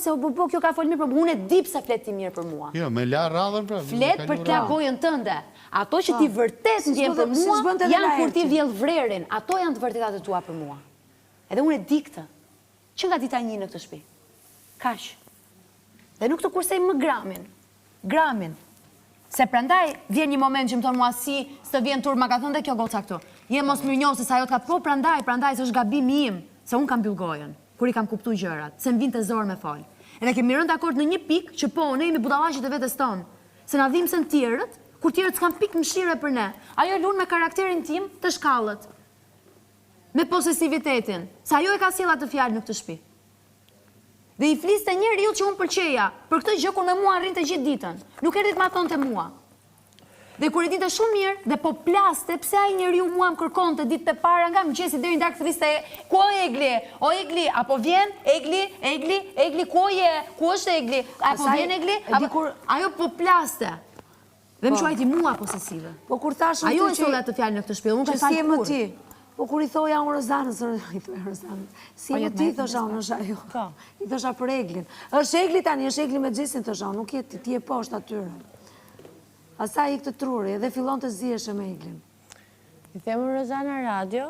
se kjo ka folë mirë për mua, unë e di pse flet ti mirë për mua. Jo, me la radhën pra. Flet për t'la gojën tënde. Ato që ti vërtet ndjen për mua, janë kur ti vjell vrerin. Ato janë të vërtetat e tua për mua. Edhe unë e di këtë. Që nga dita 1 në këtë shtëpi. Kaq. Dhe nuk të kursej më gramin. Se prandaj vjen një moment që më thonë mua si s'të vjen tur, ma ka thënë dhe kjo goca këtu. Je mos mirënjohës se ajo të ka po prandaj se është gabimi im, se unë kam mbyll gojën, kur i kam kuptuar gjërat, se më vinte zor me fol. Edhe kemi rënë dakord në një pikë që po ne jemi budallaqit e vetes tonë, se na dhimbsen tjerët, kur tjerët s'kan pikë mëshire për ne. Ajo lun me karakterin tim të shkallët. Me posesivitetin, se ajo e ka sjell atë fjalë në këtë shtëpi. Dhe i fliste njeriu që unë pëlqeja, për këtë gjë kur me mua arrinte gjithë ditën. Nuk erdhi të ma thonte mua. Dhe kur e dinte shumë mirë, dhe po plaste, pse ai njeriu mua më kërkonte ditët e para nga mëngjesi deri në darkë thiste, ku o Egli? O Egli, apo vjen Egli, ku je? Ku është Egli? Apo vjen Egli? Ajo po plaste. Dhe më quajti mua posesive. Po kur thashëm ajo e solli atë fjalë në këtë shtëpi, unë ka fal kur. Po kur i thoja unë Rozanës, si më ti, thosha unë është ajo. I thosha për Eglin. është Egli tani, është Egli me Gjesin, thosha unë, nuk jetë, ti e poshtë atyre. Asa i këtë truri, edhe fillon të zieshe me Eglin. I themë Rozanë radio,